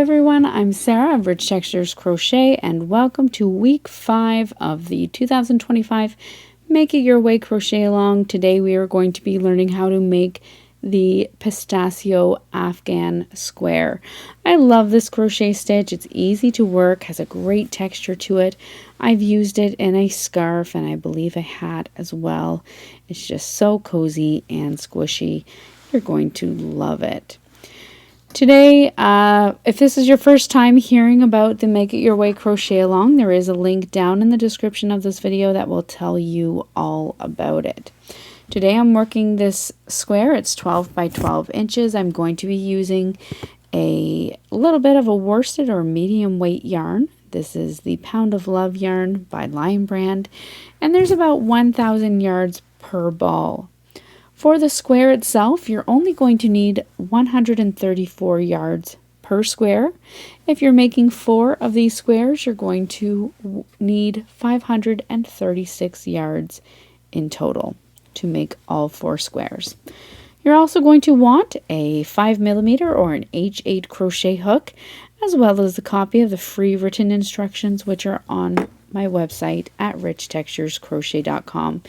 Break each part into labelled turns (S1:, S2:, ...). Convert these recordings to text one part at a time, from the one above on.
S1: everyone, I'm Sarah of Rich Textures Crochet and welcome to week 5 of the 2025 Make It Your Way Crochet Along. Today we are going to be learning how to make the Pistachio Afghan Square. I love this crochet stitch. It's easy to work, has a great texture to it. I've used it in a scarf and I believe a hat as well. It's just so cozy and squishy. You're going to love it. Today, if this is your first time hearing about the Make It Your Way Crochet Along, there is a link down in the description of this video that will tell you all about it. Today I'm working this square. It's 12 by 12 inches. I'm going to be using a little bit of a worsted or medium weight yarn. This is the Pound of Love yarn by Lion Brand, and there's about 1,000 yards per ball. For the square itself, you're only going to need 134 yards per square. If you're making 4 of these squares, you're going to need 536 yards in total to make all 4 squares. You're also going to want a 5mm or an H8 crochet hook, as well as a copy of the free written instructions, which are on my website at richtexturescrochet.com.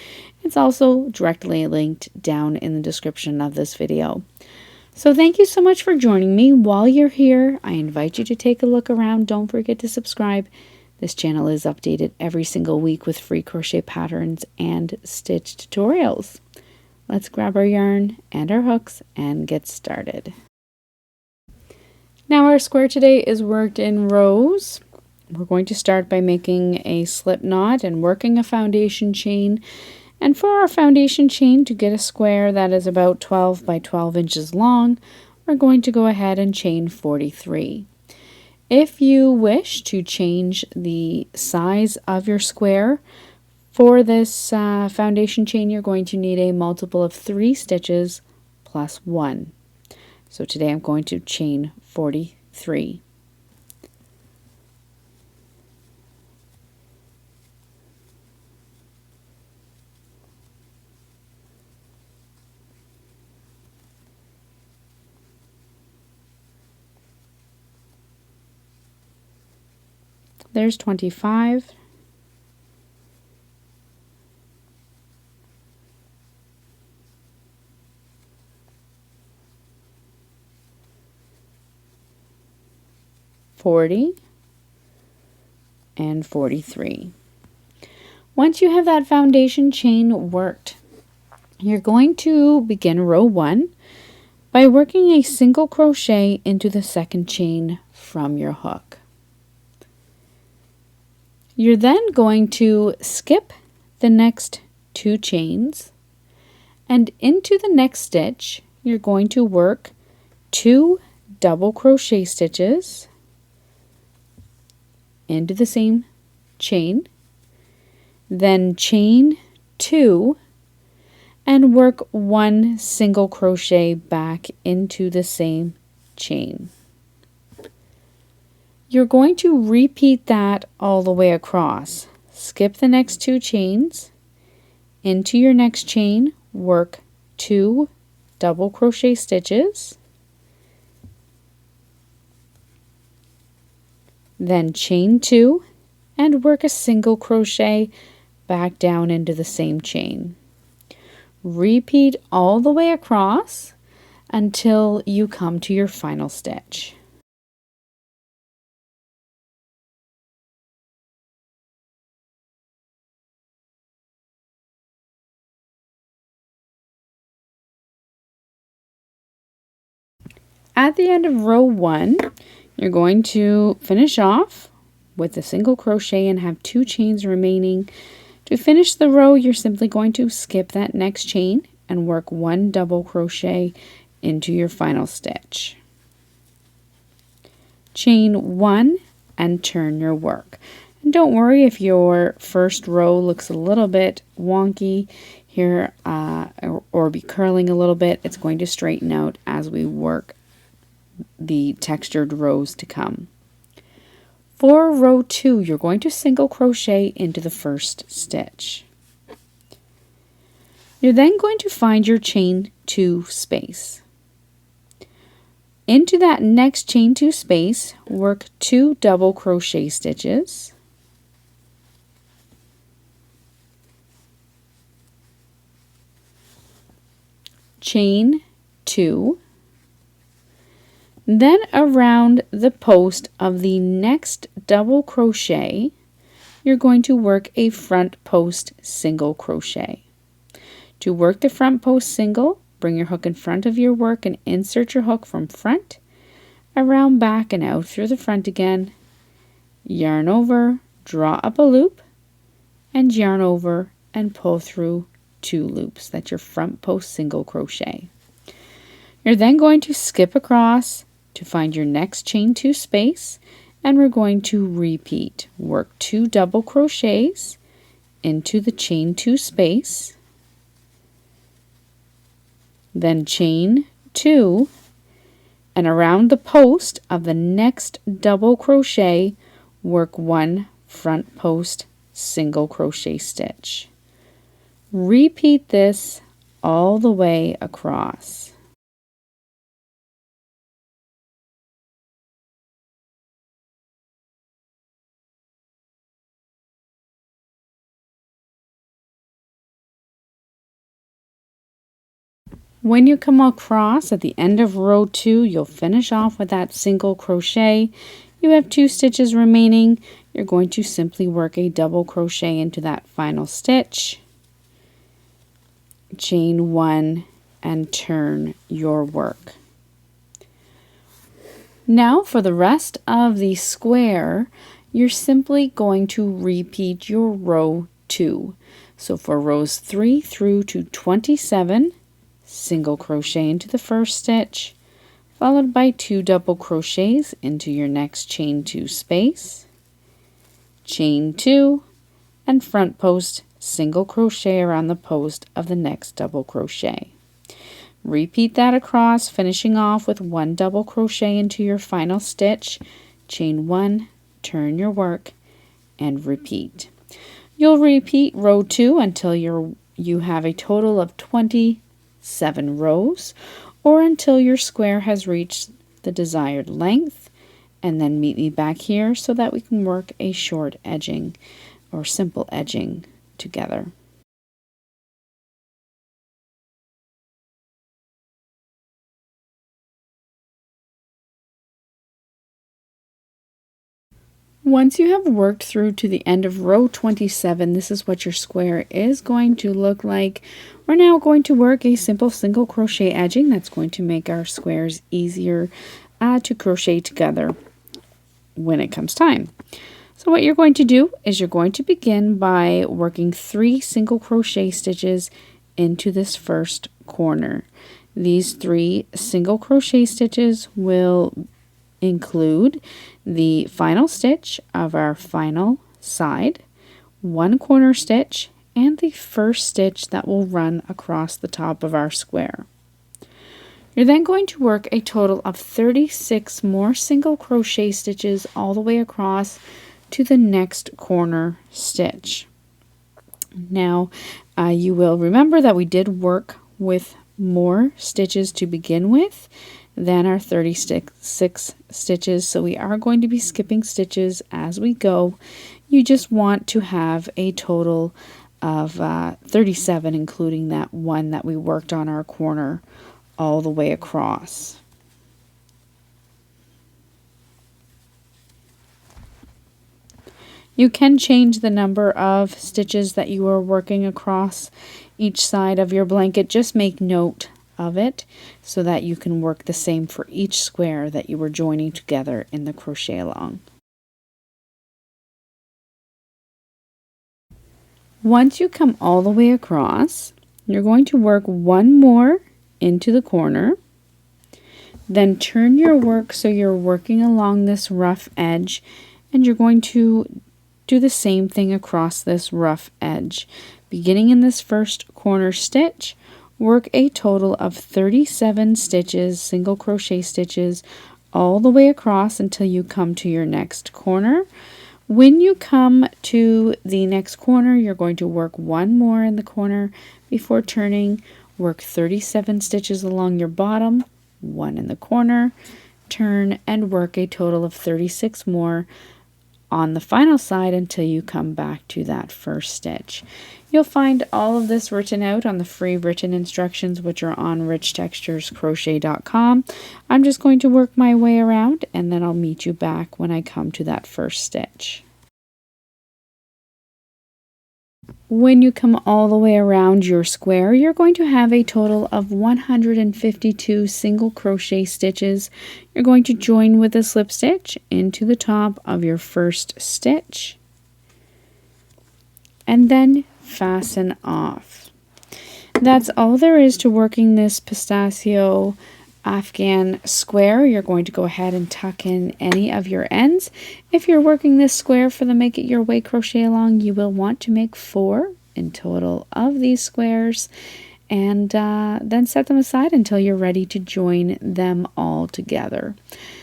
S1: It's also directly linked down in the description of this video. So thank you so much for joining me. While you're here, I invite you to take a look around. Don't forget to subscribe. This channel is updated every single week with free crochet patterns and stitch tutorials. Let's grab our yarn and our hooks and get started. Now our square today is worked in rows. We're going to start by making a slip knot and working a foundation chain. And for our foundation chain, to get a square that is about 12 by 12 inches long, we're going to go ahead and chain 43. If you wish to change the size of your square, for this foundation chain, you're going to need a multiple of 3 stitches plus 1. So today I'm going to chain 43. There's 25. And 43. Once you have that foundation chain worked, you're going to begin row 1 by working a single crochet into the second chain from your hook. You're then going to skip the next 2 chains, and into the next stitch you're going to work 2 double crochet stitches into the same chain, then chain 2 and work 1 single crochet back into the same chain. You're going to repeat that all the way across. Skip the next 2 chains, into your next chain, work 2 double crochet stitches, then chain 2 and work a single crochet back down into the same chain. Repeat all the way across until you come to your final stitch. At the end of row 1, you're going to finish off with a single crochet and have 2 chains remaining. To finish the row, you're simply going to skip that next chain and work 1 double crochet into your final stitch. Chain 1 and turn your work. And don't worry if your first row looks a little bit wonky here or be curling a little bit. It's going to straighten out as we work the textured rows to come. For row 2, you're going to single crochet into the first stitch. You're then going to find your chain 2 space. Into that next chain 2 space, work 2 double crochet stitches. Chain 2. Then around the post of the next double crochet, you're going to work a front post single crochet. To work the front post single, bring your hook in front of your work and insert your hook from front, around back and out through the front again. Yarn over, draw up a loop, and yarn over and pull through 2 loops. That's your front post single crochet. You're then going to skip across to find your next chain 2 space, and we're going to repeat. Work 2 double crochets into the chain 2 space, then chain 2, and around the post of the next double crochet, work 1 front post single crochet stitch. Repeat this all the way across. When you come across at the end of row 2, you'll finish off with that single crochet. You have 2 stitches remaining. You're going to simply work a double crochet into that final stitch, chain 1, and turn your work. Now for the rest of the square, you're simply going to repeat your row 2. So for rows 3 through to 27, single crochet into the first stitch, followed by 2 double crochets into your next chain 2 space, chain 2, and front post single crochet around the post of the next double crochet. Repeat that across, finishing off with 1 double crochet into your final stitch, chain 1, turn your work, and repeat. You'll repeat row 2 until you have a total of 27 rows, or until your square has reached the desired length, and then meet me back here so that we can work a short edging or simple edging together. Once you have worked through to the end of row 27, this is what your square is going to look like. We're now going to work a simple single crochet edging that's going to make our squares easier to crochet together when it comes time. So what you're going to do is you're going to begin by working 3 single crochet stitches into this first corner. These 3 single crochet stitches will include the final stitch of our final side, 1 corner stitch, and the first stitch that will run across the top of our square. You're then going to work a total of 36 more single crochet stitches all the way across to the next corner stitch. Now you will remember that we did work with more stitches to begin with than our 36 stitches, so we are going to be skipping stitches as we go. You just want to have a total of 37, including that one that we worked on our corner all the way across. You can change the number of stitches that you are working across each side of your blanket. Just make note of it so that you can work the same for each square that you were joining together in the crochet along. Once you come all the way across, you're going to work 1 more into the corner, then turn your work so you're working along this rough edge, and you're going to do the same thing across this rough edge. Beginning in this first corner stitch, work a total of 37 stitches, single crochet stitches, all the way across until you come to your next corner. When you come to the next corner, you're going to work 1 more in the corner before turning. Work 37 stitches along your bottom, 1 in the corner, turn, and work a total of 36 more on the final side until you come back to that first stitch. You'll find all of this written out on the free written instructions, which are on richtexturescrochet.com. I'm just going to work my way around, and then I'll meet you back when I come to that first stitch. When you come all the way around your square, you're going to have a total of 152 single crochet stitches. You're going to join with a slip stitch into the top of your first stitch, and then fasten off. That's all there is to working this pistachio Afghan square. You're going to go ahead and tuck in any of your ends. If you're working this square for the Make It Your Way crochet along, you will want to make 4 in total of these squares, and then set them aside until you're ready to join them all together.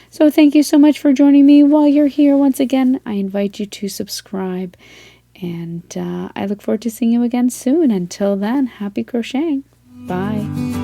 S1: So thank you so much for joining me. While you're here, once again, I invite you to subscribe, and I look forward to seeing you again soon. Until then, happy crocheting. Bye.